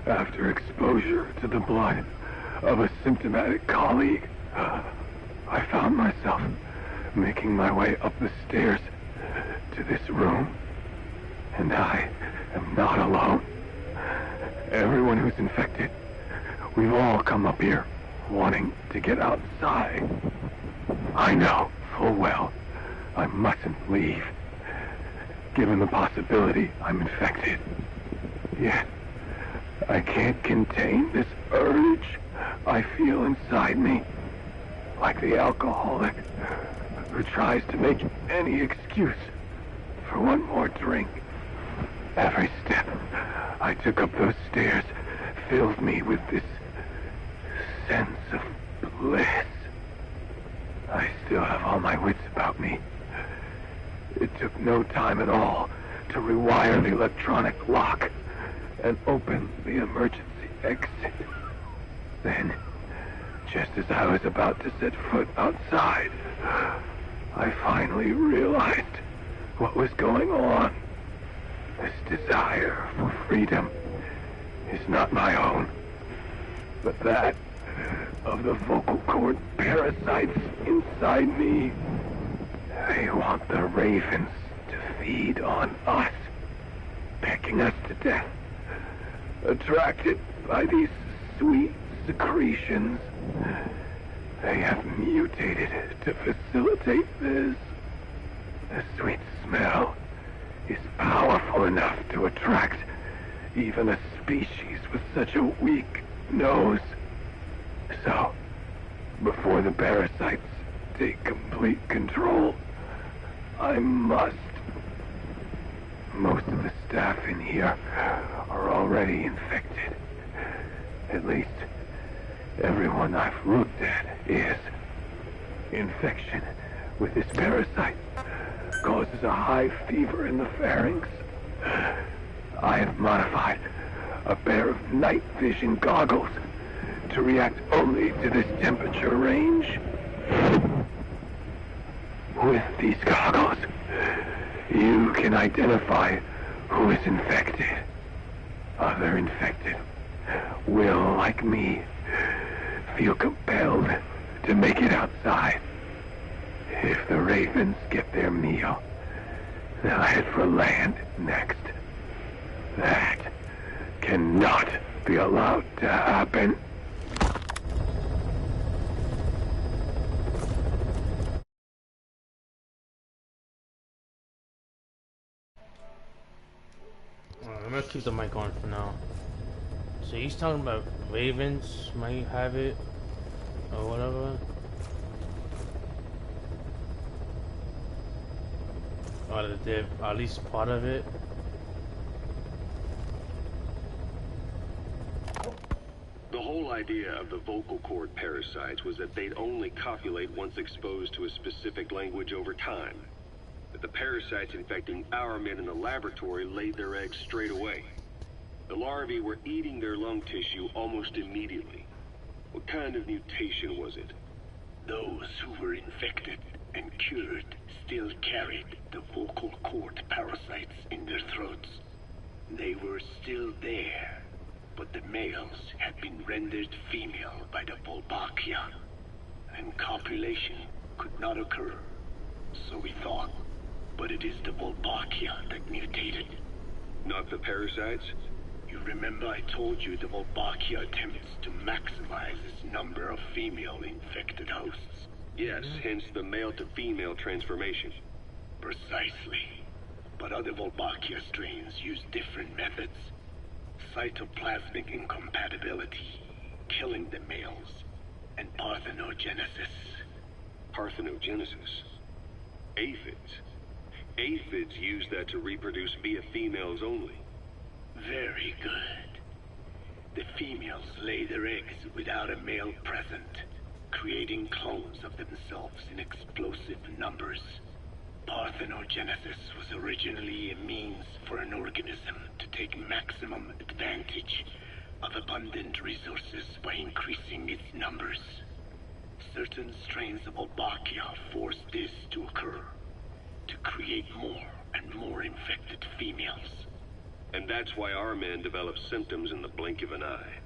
K: After exposure to the blood of a symptomatic colleague, I found myself making my way up the stairs to this room. And I am not alone. Everyone who's infected, we've all come up here wanting to get outside. I know full well I mustn't leave, given the possibility I'm infected. Yet, I can't contain this urge I feel inside me, like the alcoholic who tries to make any excuse for one more drink. Every step I took up those stairs filled me with this sense of bliss. I still have all my wits about me. It took no time at all to rewire the electronic lock and open the emergency exit. Then, just as I was about to set foot outside, I finally realized what was going on. This desire for freedom is not my own, but that of the vocal cord parasites inside me. They want the ravens to feed on us, pecking us to death. Attracted by these sweet secretions, they have mutated to facilitate this. The sweet smell is powerful enough to attract even a species with such a weak nose. So, before the parasites take complete control, I must. Most of the staff in here are already infected. At least, everyone I've looked at is. Infection with this parasite causes a high fever in the pharynx. I have modified a pair of night vision goggles to react only to this temperature range. With these goggles, you can identify who is infected. Other infected will, like me, feel compelled to make it outside. If the ravens get their meal, they'll head for land next. That cannot be allowed to happen.
A: I'm gonna keep the mic on for now. So he's talking about ravens might have it, or whatever. Or that they're at least part of it.
L: The whole idea of the vocal cord parasites was that they'd only copulate once exposed to a specific language over time. But the parasites infecting our men in the laboratory laid their eggs straight away. The larvae were eating their lung tissue almost immediately. What kind of mutation was it?
I: Those who were infected and cured still carried the vocal cord parasites in their throats. They were still there, but the males had been rendered female by the Wolbachia, and copulation could not occur. So we thought, but it is the Wolbachia that mutated.
L: Not the parasites?
I: You remember I told you the Wolbachia attempts to maximize its number of female infected hosts?
L: Yes, hence the male-to-female transformation.
I: Precisely. But other Wolbachia strains use different methods. Cytoplasmic incompatibility, killing the males, and parthenogenesis.
L: Parthenogenesis? Aphids? Aphids use that to reproduce via females only.
I: Very good. The females lay their eggs without a male present, creating clones of themselves in explosive numbers. Parthenogenesis was originally a means for an organism to take maximum advantage of abundant resources by increasing its numbers. Certain strains of Wolbachia force this to occur, to create more and more infected females.
L: And that's why our men develop symptoms in the blink of an eye.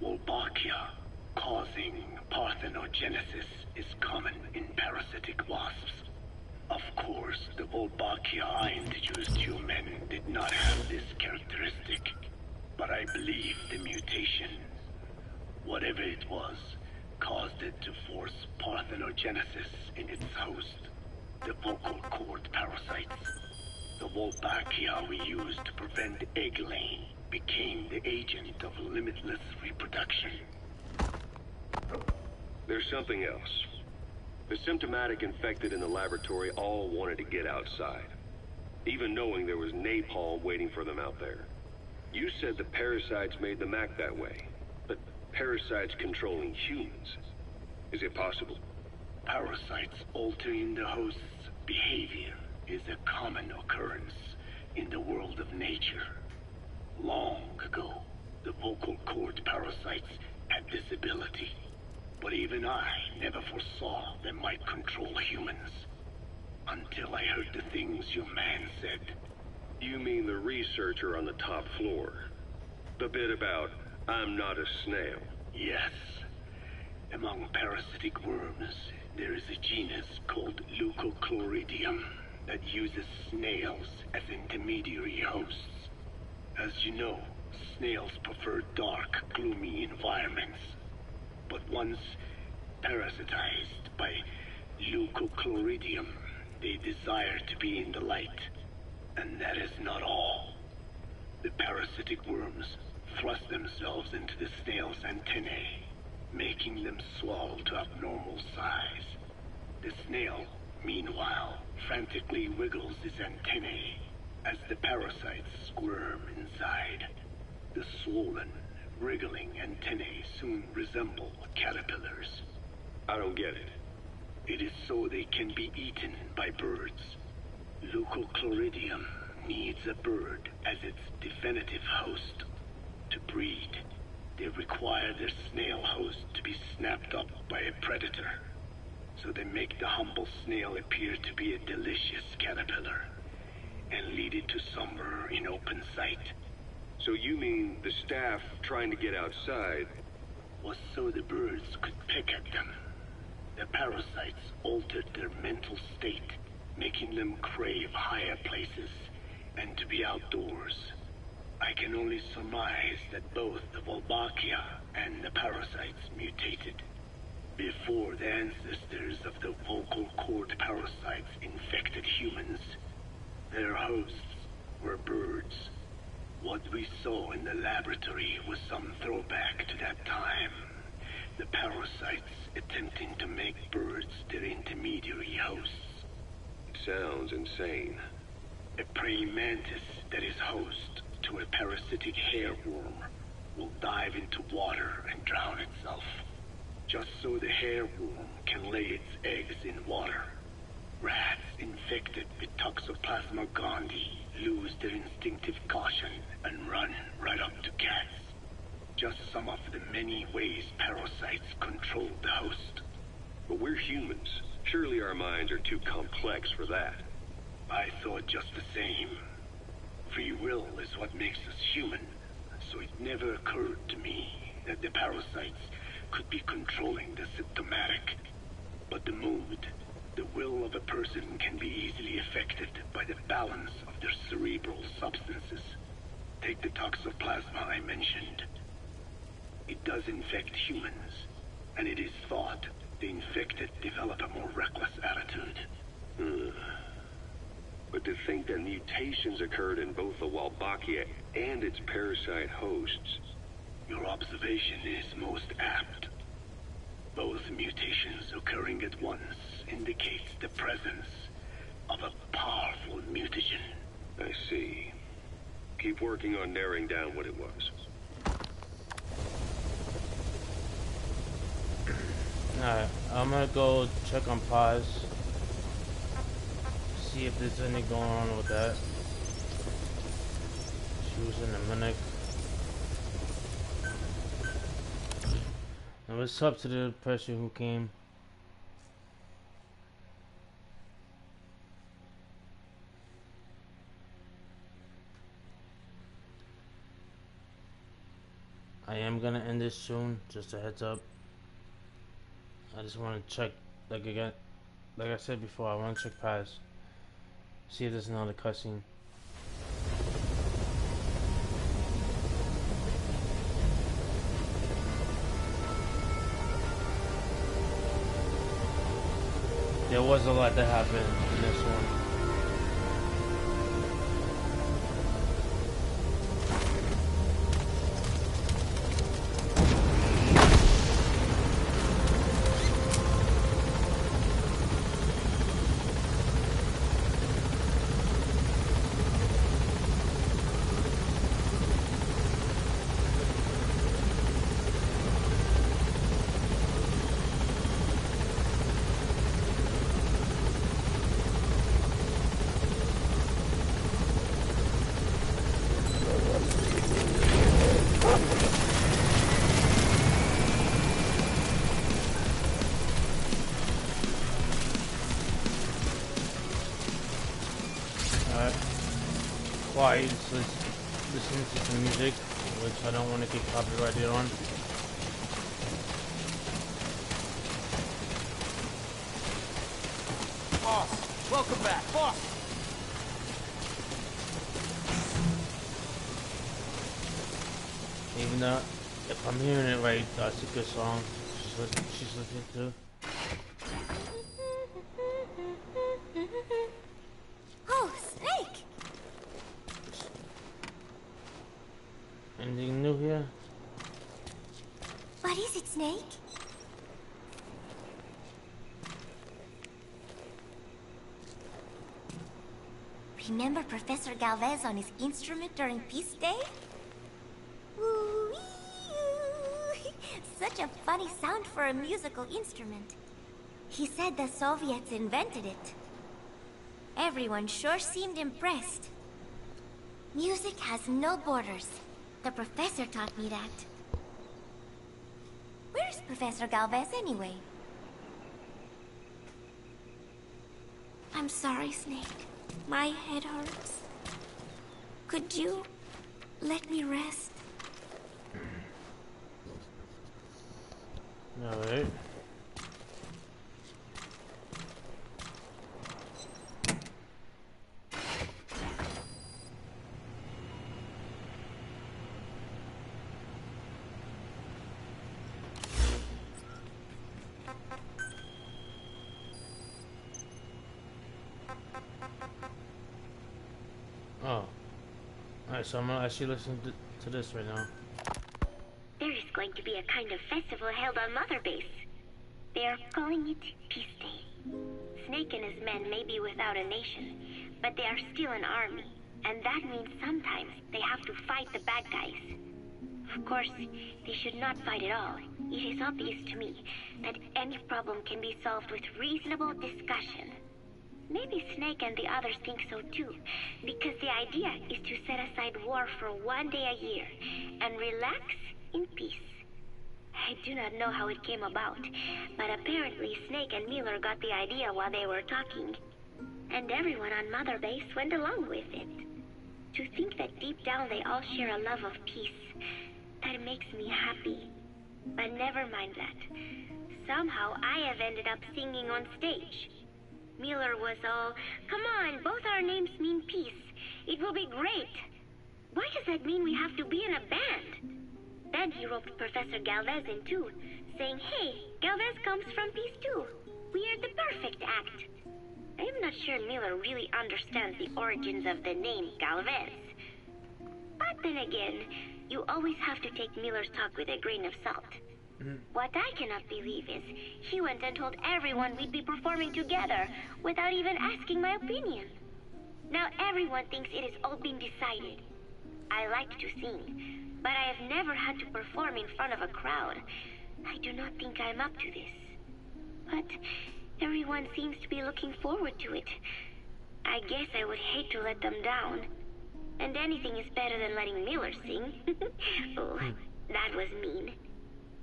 I: Wolbachia causing parthenogenesis is common in parasitic wasps. Of course, the Wolbachia I introduced to you men did not have this characteristic, but I believe the mutation, whatever it was, caused it to force parthenogenesis in its host, the vocal cord parasites. The Wolbachia we used to prevent egg laying became the agent of limitless reproduction.
L: There's something else. The symptomatic infected in the laboratory all wanted to get outside, even knowing there was napalm waiting for them out there. You said the parasites made them act that way, but parasites controlling humans. Is it possible?
I: Parasites altering the host's behavior is a common occurrence in the world of nature. Long ago, the vocal cord parasites had this ability, but even I never foresaw they might control humans. Until I heard the things your man said.
L: You mean the researcher on the top floor? The bit about, I'm not a snail?
I: Yes. Among parasitic worms, there is a genus called Leucochloridium that uses snails as intermediary hosts. As you know, snails prefer dark, gloomy environments. But once parasitized by Leucochloridium, they desire to be in the light. And that is not all. The parasitic worms thrust themselves into the snail's antennae, making them swell to abnormal size. The snail, meanwhile, frantically wiggles its antennae as the parasites squirm inside. The swollen, wriggling antennae soon resemble caterpillars.
L: I don't get it.
I: It is so they can be eaten by birds. Leucochloridium needs a bird as its definitive host. To breed, they require their snail host to be snapped up by a predator. So they make the humble snail appear to be a delicious caterpillar and lead it to somewhere in open sight.
L: So you mean the staff trying to get outside
N: was so the birds could peck at them. The parasites altered their mental state, making them crave higher places and to be outdoors. I can only surmise that both the Wolbachia and the parasites mutated before the ancestors of the vocal cord parasites infected humans. Their hosts were birds. What we saw in the laboratory was some throwback to that time. The parasites attempting to make birds their intermediary hosts.
L: It sounds insane.
N: A praying mantis that is host to a parasitic hairworm will dive into water and drown itself, just so the hairworm can lay its eggs in water. Rats infected with Toxoplasma gondii lose their instinctive caution and run right up to cats. Just some of the many ways parasites control the host.
L: But we're humans. Surely our minds are too complex for that.
N: I thought just the same. Free will is what makes us human, so it never occurred to me that the parasites could be controlling the symptomatic. But the mood, the will of a person can be easily affected by the balance of their cerebral substances. Take the Toxoplasma I mentioned. It does infect humans, and it is thought the infected develop a more reckless attitude.
L: But to think that mutations occurred in both the Wolbachia and its parasite hosts...
N: Your observation is most apt. Both mutations occurring at once indicates the presence of a powerful mutagen.
L: I see. Keep working on narrowing down what it was.
A: Alright, I'm gonna go check on Paz. See if there's any going on with that. She was in a minute. And what's up to the person who came? I am gonna end this soon, just a heads up. I just want to check, like I said before, I want to check Paz. See if there's another cutscene. There was a lot that happened in this one. Quiet, just listening to some music, which I don't want to get copyrighted on.
H: Boss, welcome back, boss.
A: Even though, if I'm hearing it right, that's a good song she's listening to.
C: Oh, Snake!
A: Anything new here?
C: What is it, Snake? Remember Professor Galvez on his instrument during Peace Day? Woo-wee-oo. Such a funny sound for a musical instrument. He said the Soviets invented it. Everyone sure seemed impressed. Music has no borders. The professor taught me that. Where's Professor Galvez anyway? I'm sorry, Snake. My head hurts. Could you let me rest?
A: Alright. Oh. Alright, so I'm gonna actually listen to this right now.
O: There is going to be a kind of festival held on Mother Base. They are calling it Peace Day. Snake and his men may be without a nation, but they are still an army. And that means sometimes they have to fight the bad guys. Of course, they should not fight at all. It is obvious to me that any problem can be solved with reasonable discussion. Maybe Snake and the others think so too, because the idea is to set aside war for 1 day a year and relax in peace. I do not know how it came about, but apparently Snake and Miller got the idea while they were talking, and everyone on Mother Base went along with it. To think that deep down they all share a love of peace, that makes me happy. But never mind that. Somehow I have ended up singing on stage. Miller was all, "Come on, both our names mean peace. It will be great." Why does that mean we have to be in a band? Then he roped Professor Galvez in too, saying, "Hey, Galvez comes from peace too. We are the perfect act." I am not sure Miller really understands the origins of the name Galvez. But then again, you always have to take Miller's talk with a grain of salt. What I cannot believe is he went and told everyone we'd be performing together without even asking my opinion. Now everyone thinks it has all been decided. I like to sing, but I have never had to perform in front of a crowd. I do not think I'm up to this. But everyone seems to be looking forward to it. I guess I would hate to let them down. And anything is better than letting Miller sing. Oh, that was mean.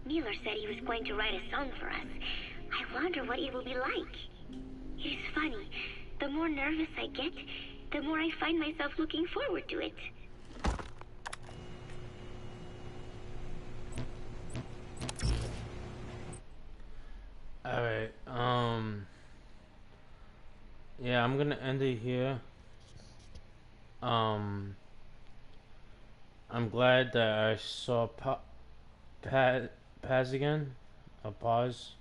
O: Miller said he was going to write a song for us. I wonder what it will be like. It is funny. The more nervous I get, the more I find myself looking forward to it.
A: Alright, yeah, I'm gonna end it here. I'm glad that I saw Paz again. Paz.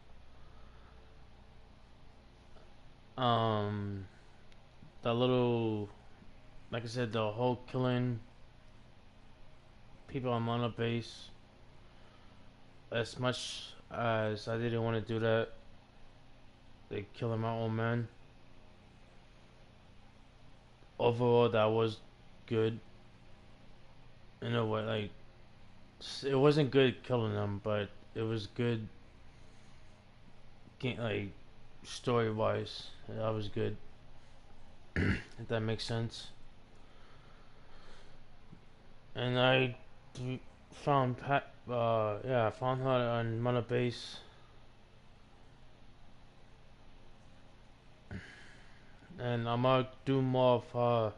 A: The little, like I said, the whole killing people on Mother Base. As much as I didn't want to do that, they killing my own man. Overall, that was good. In a way, like, it wasn't good killing them, but it was good, like, story-wise. That was good. If that makes sense. And I found I found her on Mother Base. And I'm gonna do more of her,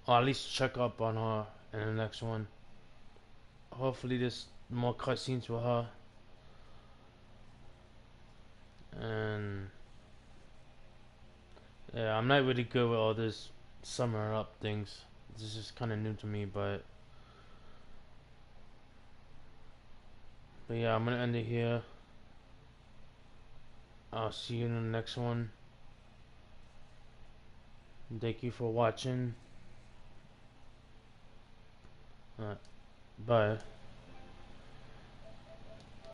A: or at least check up on her in the next one. Hopefully there's more cutscenes with her. And yeah, I'm not really good with all this summer up things. This is kind of new to me, but yeah, I'm gonna end it here. I'll see you in the next one. Thank you for watching. Bye.